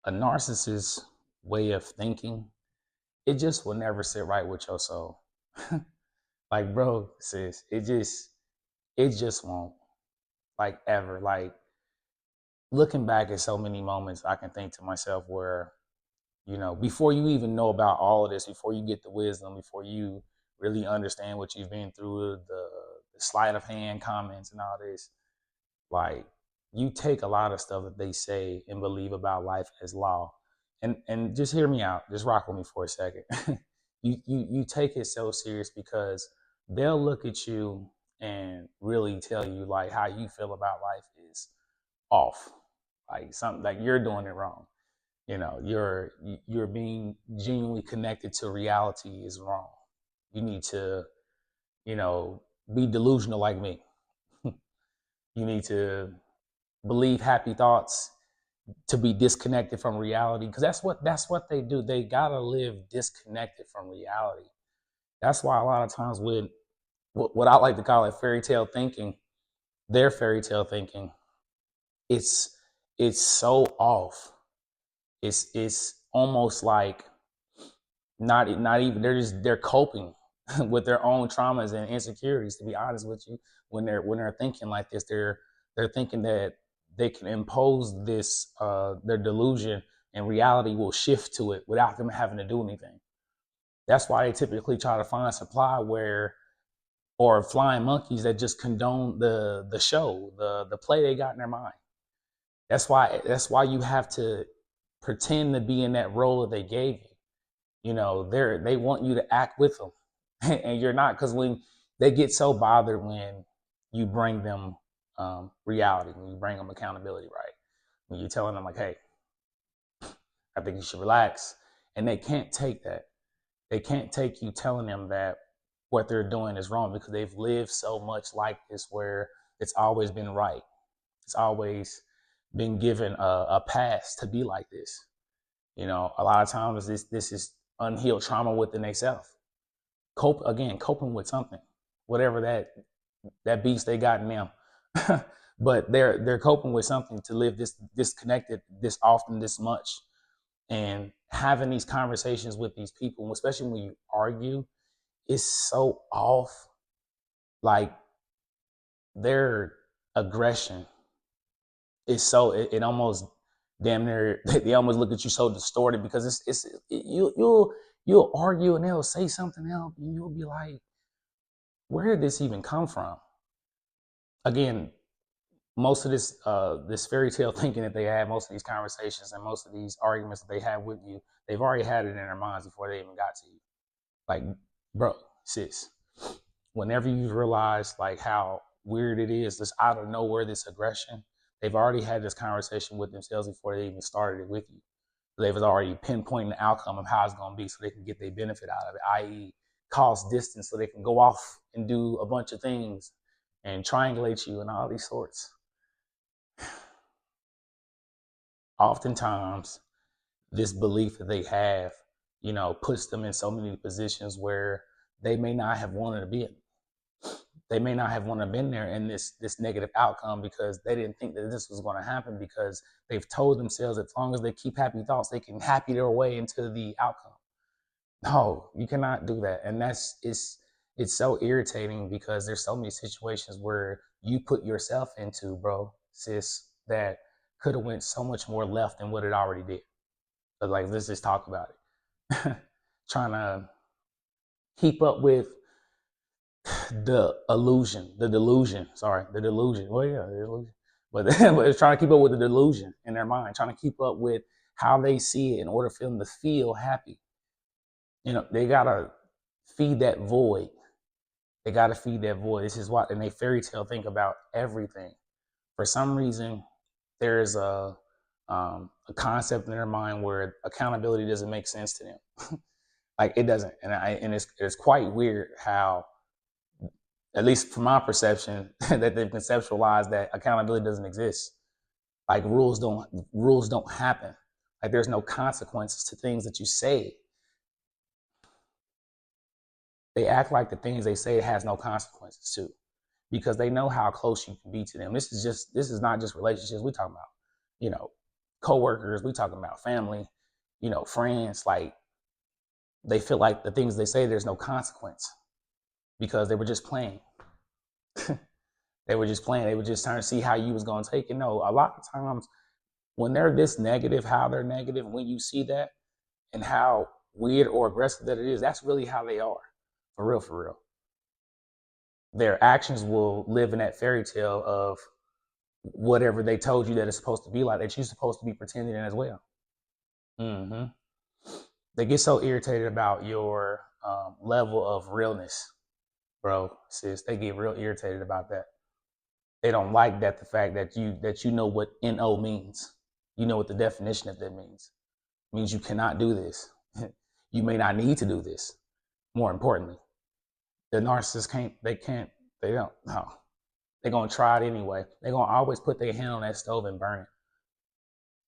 A narcissist's way of thinking, it just will never sit right with your soul. Like, bro, sis, it just won't. Like, ever. Like, looking back at so many moments, I can think to myself where, before you even know about all of this, before you get the wisdom, before you really understand what you've been through, the sleight of hand comments and all this, like, you take a lot of stuff that they say and believe about life as law. And just hear me out. Just rock with me for a second. You take it so serious because they'll look at you and really tell you like how you feel about life is off. Like something like you're doing it wrong. You're being genuinely connected to reality is wrong. You need to, you know, be delusional like me. You need to believe happy thoughts to be disconnected from reality because that's what they do. They gotta live disconnected from reality. That's why a lot of times with what I like to call it fairy tale thinking, their fairy tale thinking, it's it's so off. It's almost like not even they're coping with their own traumas and insecurities. To be honest with you, when they're thinking like this, they're thinking that they can impose this their delusion and reality will shift to it without them having to do anything. That's why they typically try to find supply where or flying monkeys that just condone the show, the play they got in their mind. That's why you have to pretend to be in that role that they gave you. They want you to act with them, and you're not because when they get so bothered when you bring them reality, when you bring them accountability, right? When you're telling them like, hey, I think you should relax, and they can't take that. They can't take you telling them that what they're doing is wrong because they've lived so much like this where it's always been right. It's always been given a pass to be like this. A lot of times this is unhealed trauma within themselves. Coping with something, whatever that beast they got in them. But they're coping with something to live this disconnected this often, this much, and having these conversations with these people, especially when you argue, is so off. Like their aggression is so it almost damn near they almost look at you so distorted because you'll argue and they'll say something else and you'll be like, where did this even come from? Again, most of this fairy tale thinking that they have, most of these conversations and most of these arguments that they have with you, they've already had it in their minds before they even got to you. Like, bro, sis, whenever you realize like how weird it is, this out of nowhere, this aggression, they've already had this conversation with themselves before they even started it with you. They've already pinpointed the outcome of how it's going to be so they can get their benefit out of it, i.e., cause distance so they can go off and do a bunch of things and triangulate you and all these sorts. Oftentimes, this belief that they have, puts them in so many positions where they may not have wanted to be in. They may not have wanted to been there in this negative outcome because they didn't think that this was going to happen because they've told themselves as long as they keep happy thoughts, they can happy their way into the outcome. No, you cannot do that. And it's so irritating because there's so many situations where you put yourself into, bro, sis, that could have went so much more left than what it already did. But like, let's just talk about it. Trying to keep up with the delusion. Sorry, the delusion. Well, yeah, the delusion. But, but it's trying to keep up with the delusion in their mind, trying to keep up with how they see it in order for them to feel happy. They gotta feed that void. They gotta feed that void. This is what, and they fairy tale think about everything. For some reason, there's a concept in their mind where accountability doesn't make sense to them. Like it doesn't, and it's quite weird how, at least from my perception, that they've conceptualized that accountability doesn't exist. Like rules don't happen. Like there's no consequences to things that you say. They act like the things they say has no consequences to, because they know how close you can be to them. This is not just relationships we're talking about. coworkers, we talking about family, friends. Like, they feel like the things they say, there's no consequence because they were just playing. They were just playing. They were just trying to see how you was gonna take it. No, a lot of times when they're this negative, how they're negative, when you see that and how weird or aggressive that it is, that's really how they are. For real, for real. Their actions will live in that fairy tale of whatever they told you that it's supposed to be like, that you're supposed to be pretending as well. hmm They get so irritated about your level of realness, bro, sis. They get real irritated about that. They don't like that, the fact that you know what NO means. You know what the definition of that means. It means you cannot do this. You may not need to do this. More importantly, the narcissist they don't, no. They're gonna try it anyway. They're gonna always put their hand on that stove and burn it.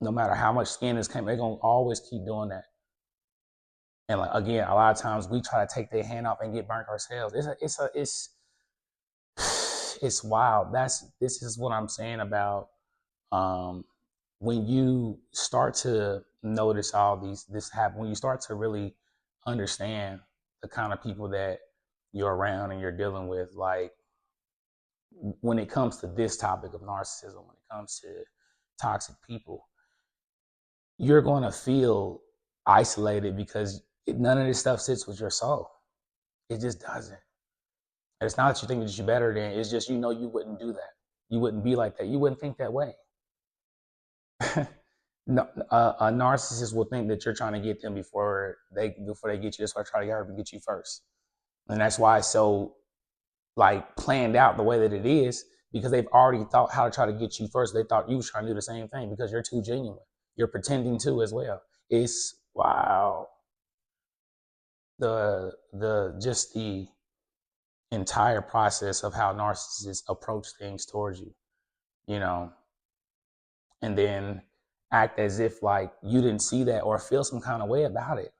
No matter how much skin is coming, they're gonna always keep doing that. And like, again, a lot of times we try to take their hand off and get burnt ourselves. It's wild. This is what I'm saying about when you start to notice all this happen, when you start to really understand the kind of people that you're around and you're dealing with, like when it comes to this topic of narcissism, when it comes to toxic people, you're going to feel isolated because none of this stuff sits with your soul. It just doesn't. And it's not that you think that you're better than, it's just, you wouldn't do that. You wouldn't be like that. You wouldn't think that way. No, a narcissist will think that you're trying to get them before they get you. That's why I try to get you first. And that's why it's so like planned out the way that it is, because they've already thought how to try to get you first. They thought you was trying to do the same thing because you're too genuine. You're pretending to as well. It's wow. The entire process of how narcissists approach things towards you, you know, and then act as if like you didn't see that or feel some kind of way about it.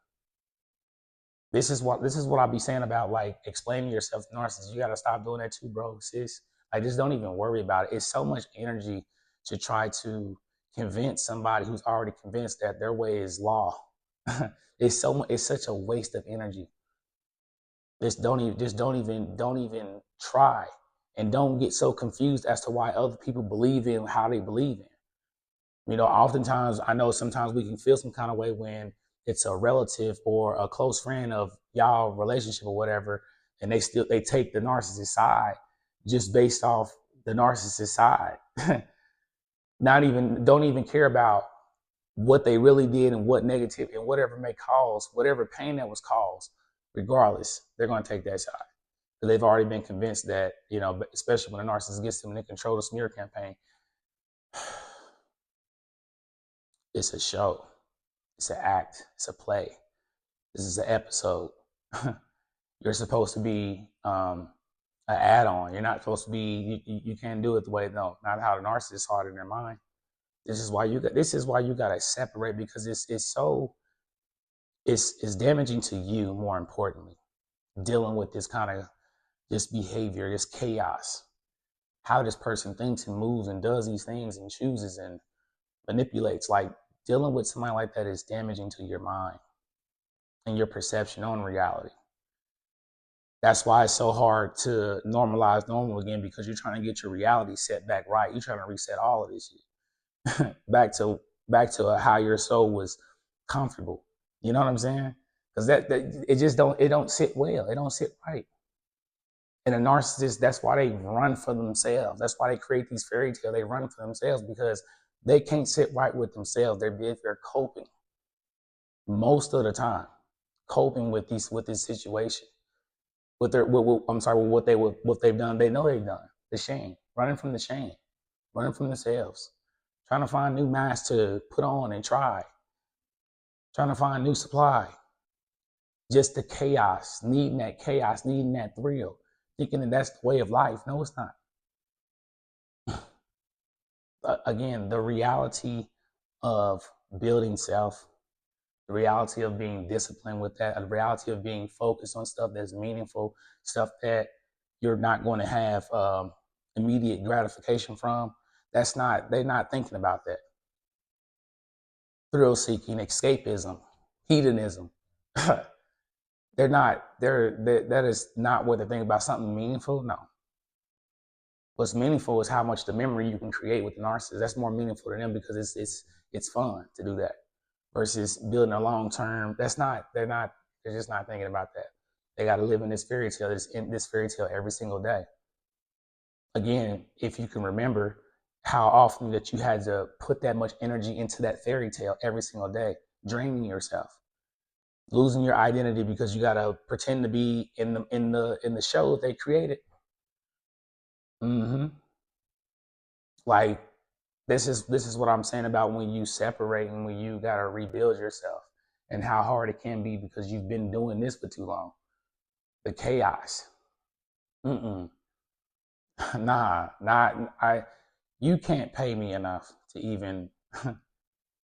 This is what I be saying about like explaining yourself to narcissists. You got to stop doing that too, bro, sis. Like, just don't even worry about it. It's so much energy to try to convince somebody who's already convinced that their way is law. It's such a waste of energy. Don't even try, and don't get so confused as to why other people believe in how they believe in. Oftentimes I know sometimes we can feel some kind of way when it's a relative or a close friend of y'all relationship or whatever, and they take the narcissist side just based off the narcissist side. Don't even care about what they really did and what negative and whatever may cause whatever pain that was caused. Regardless, they're going to take that side because they've already been convinced that, especially when a narcissist gets them and they control the smear campaign. It's a show. It's an act. It's a play. This is an episode. You're supposed to be an add-on. You're not supposed to be. You can't do it the way. No, not how the narcissist saw it in their mind. This is why you got to separate, because it's damaging to you. More importantly, dealing with this kind of this behavior, this chaos, how this person thinks and moves and does these things and chooses and manipulates. Like, dealing with somebody like that is damaging to your mind and your perception on reality. That's why it's so hard to normalize normal again, because you're trying to get your reality set back right. You're trying to reset all of this shit back to how your soul was comfortable. You know what I'm saying? Because that it don't sit well. It don't sit right. And a narcissist, that's why they run for themselves. That's why they create these fairy tales. They run for themselves because they can't sit right with themselves. They're coping most of the time, coping with this situation. With what they've done. They know they've done the shame, running from the shame, running from themselves, trying to find new masks to put on and trying to find new supply. Just the chaos, needing that thrill, thinking that that's the way of life. No, it's not. Again, the reality of building self, the reality of being disciplined with that, the reality of being focused on stuff that's meaningful, stuff that you're not going to have immediate gratification from. They're not thinking about that. thrill seeking, escapism, hedonism. That is not what they think about something meaningful. No. What's meaningful is how much the memory you can create with the narcissist. That's more meaningful to them because it's fun to do that versus building a long term. They're just not thinking about that. They got to live in this fairy tale, this fairy tale every single day. Again, if you can remember how often that you had to put that much energy into that fairy tale every single day, draining yourself, losing your identity because you got to pretend to be in the show they created. Mm-hmm. Like this is what I'm saying about when you separate and when you got to rebuild yourself and how hard it can be because you've been doing this for too long. The chaos. Mm-mm. You can't pay me enough to even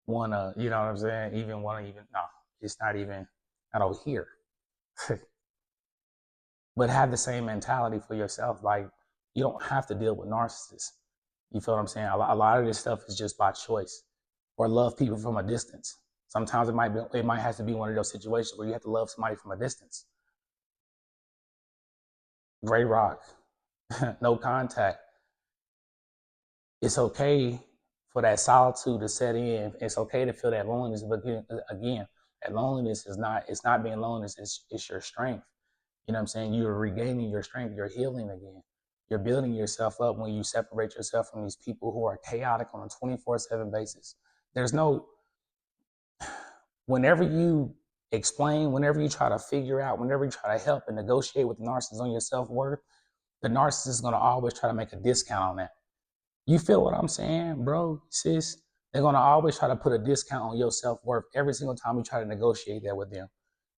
wanna, you know what I'm saying? No, it's not even, I don't hear. But have the same mentality for yourself. Like, you don't have to deal with narcissists. You feel what I'm saying? A lot of this stuff is just by choice, or love people from a distance. Sometimes it might have to be one of those situations where you have to love somebody from a distance. Gray rock, no contact. It's okay for that solitude to set in. It's okay to feel that loneliness, but again, that loneliness it's not being lonely. It's your strength. You know what I'm saying? You're regaining your strength. You're healing again. You're building yourself up when you separate yourself from these people who are chaotic on a 24/7 basis. There's no, whenever you explain, whenever you try to figure out, whenever you try to help and negotiate with the narcissist on your self-worth, the narcissist is going to always try to make a discount on that. You feel what I'm saying, bro, sis? They're going to always try to put a discount on your self-worth every single time you try to negotiate that with them,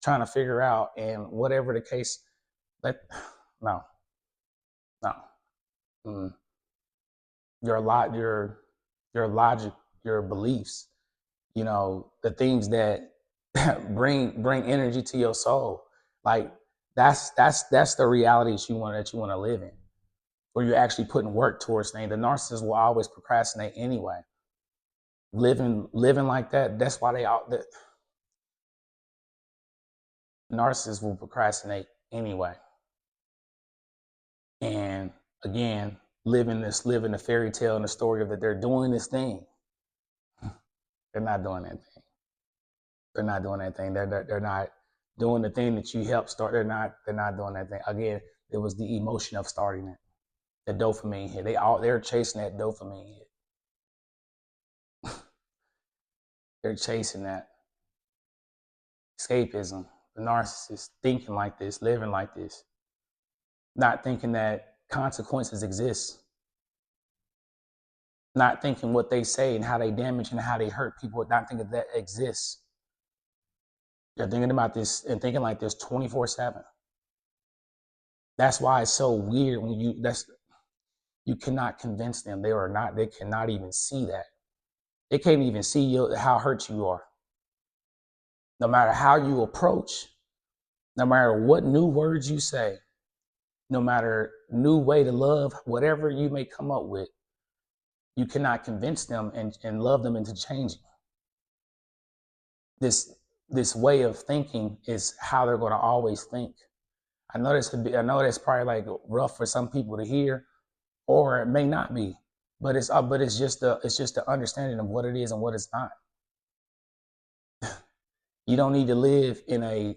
trying to figure out, and whatever the case, no. Mm. Your logic, your beliefs, the things that bring energy to your soul. Like that's the reality that you want to live in, where you're actually putting work towards things. The narcissist will always procrastinate anyway. Living like that. That's why the narcissist will procrastinate anyway. And again, living the fairy tale and the story of that they're doing this thing. They're not doing that thing. They're not doing that thing. They're not doing the thing that you helped start. They're not doing that thing. Again, it was the emotion of starting it. The dopamine hit. They're chasing that dopamine hit. They're chasing that escapism. The narcissist thinking like this, living like this, not thinking that consequences exist, not thinking what they say and how they damage and how they hurt people, not thinking that exists. They're thinking about this and thinking like this 24/7. That's why it's so weird when you cannot convince them. They cannot even see that. They can't even see how hurt you are. No matter how you approach, no matter what new words you say, no matter new way to love, whatever you may come up with, you cannot convince them and love them into changing. This way of thinking is how they're going to always think. I know that's probably like rough for some people to hear, or it may not be, but it's just the understanding of what it is and what it's not. You don't need to live in a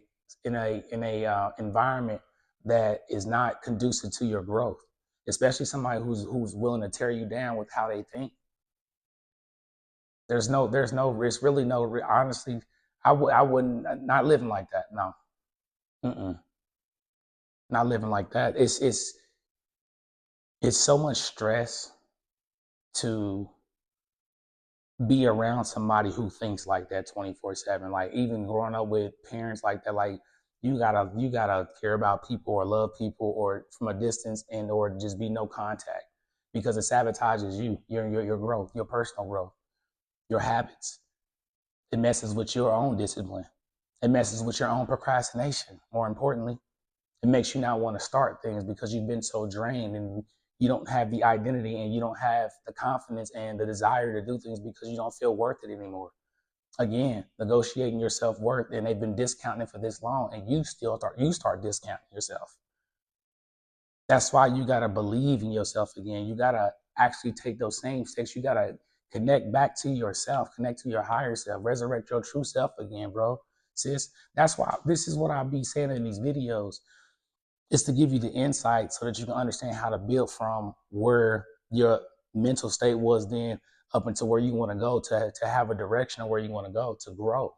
environment that is not conducive to your growth, especially somebody who's willing to tear you down with how they think. It's really no, honestly, I wouldn't, not living like that. No, not living like that. It's so much stress to be around somebody who thinks like that 24/7. Like, even growing up with parents like that, like you gotta care about people or love people or from a distance, and or just be no contact, because it sabotages your growth, your personal growth, your habits. It messes with your own discipline. It messes with your own procrastination. More importantly, it makes you not want to start things because you've been so drained and you don't have the identity and you don't have the confidence and the desire to do things because you don't feel worth it anymore. Again, negotiating your self-worth, and they've been discounting it for this long, and you start discounting yourself. That's why you gotta believe in yourself again. You gotta actually take those same steps. You gotta connect back to yourself, connect to your higher self, resurrect your true self again, bro. Sis, that's why this is what I'll be saying in these videos, is to give you the insight so that you can understand how to build from where your mental state was then up until where you want to go, to have a direction of where you want to go, to grow.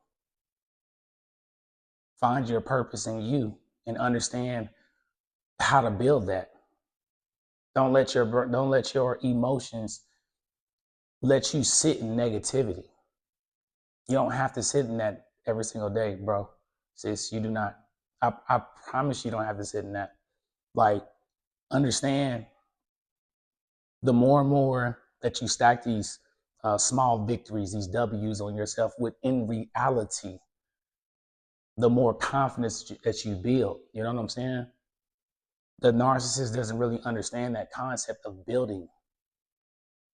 Find your purpose in you and understand how to build that. Don't let your emotions let you sit in negativity. You don't have to sit in that every single day, bro. Sis, you do not. I promise you don't have to sit in that. Like, understand, the more and more that you stack these small victories, these W's on yourself, within reality, the more confidence that you build. You know what I'm saying? The narcissist doesn't really understand that concept of building.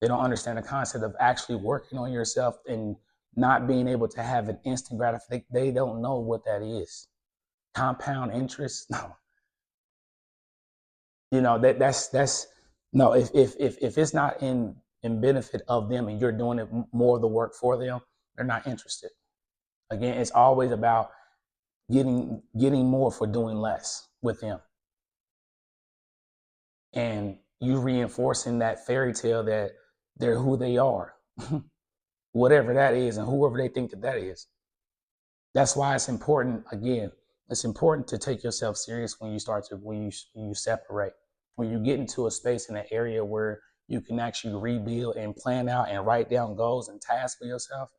They don't understand the concept of actually working on yourself and not being able to have an instant gratification. They don't know what that is. Compound interest? No. You know, that's no, if it's not in benefit of them and you're doing it more of the work for them, they're not interested. Again, it's always about getting more for doing less with them. And you reinforcing that fairy tale that they're who they are. Whatever that is, and whoever they think that is. That's why it's important, again, it's important to take yourself serious when you separate. When you get into a space in an area where you can actually rebuild and plan out and write down goals and tasks for yourself,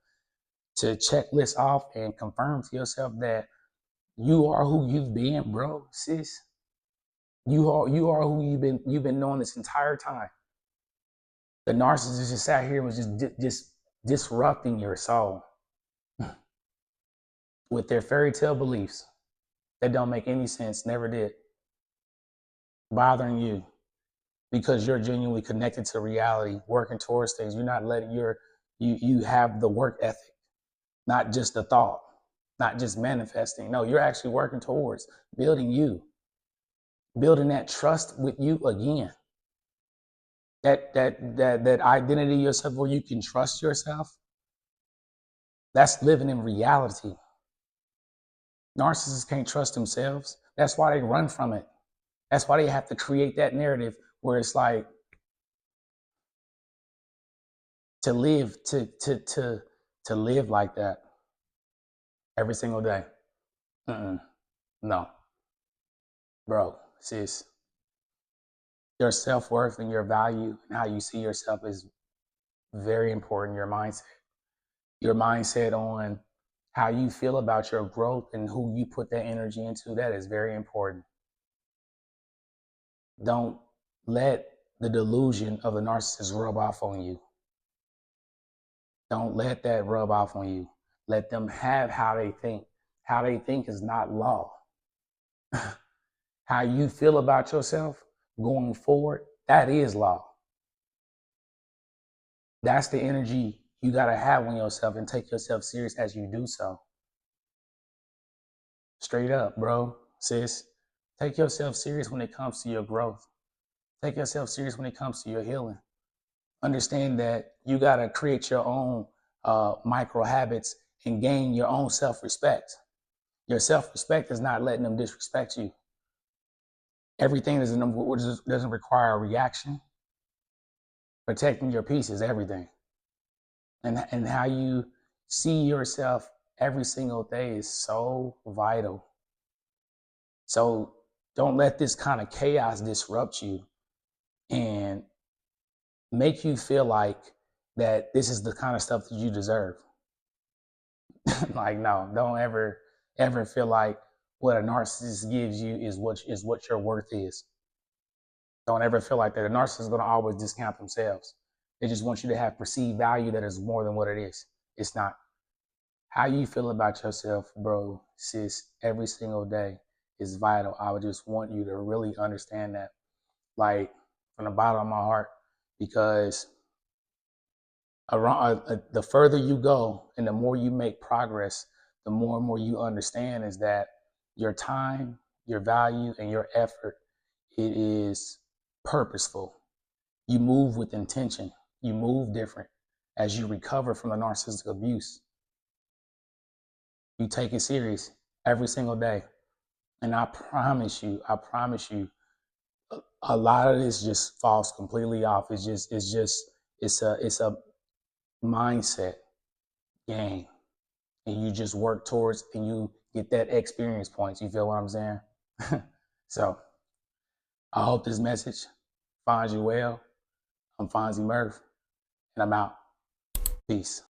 to checklist off and confirm to yourself that you are who you've been, bro, sis. You are who you've been knowing this entire time. The narcissist just sat here and was just disrupting your soul with their fairy tale beliefs that don't make any sense, never did, bothering you because you're genuinely connected to reality, working towards things. You're not letting you have the work ethic, not just the thought, not just manifesting. No, you're actually working towards building that trust with you again. That identity of yourself where you can trust yourself. That's living in reality. Narcissists can't trust themselves. That's why they run from it. That's why they have to create that narrative where it's like, to live like that every single day. No, bro, sis. Your self-worth and your value and how you see yourself is very important. Your mindset on how you feel about your growth and who you put that energy into, that is very important. Don't let the delusion of the narcissist rub off on you. Don't let that rub off on you. Let them have how they think. How they think is not law. How you feel about yourself going forward, that is law. That's the energy you got to have on yourself, and take yourself serious as you do so. Straight up, bro, sis. Take yourself serious when it comes to your growth. Take yourself serious when it comes to your healing. Understand that you got to create your own micro habits and gain your own self-respect. Your self-respect is not letting them disrespect you. Everything doesn't require a reaction. Protecting your peace is everything. And how you see yourself every single day is so vital. So don't let this kind of chaos disrupt you and make you feel like that this is the kind of stuff that you deserve. Like, no, don't ever feel like what a narcissist gives you is what your worth is. Don't ever feel like that. A narcissist is going to always discount themselves. They just want you to have perceived value that is more than what it is. It's not. How you feel about yourself, bro, sis, every single day is vital. I would just want you to really understand that, like, from the bottom of my heart, because The further you go and the more you make progress, the more and more you understand is that your time, your value, and your effort, it is purposeful. You move with intention. You move different as you recover from the narcissistic abuse. You take it serious every single day. And I promise you, a lot of this just falls completely off. It's a mindset game. And you just work towards and you get that experience points. You feel what I'm saying? So I hope this message finds you well. I'm Fonzie Murph, and I'm out. Peace.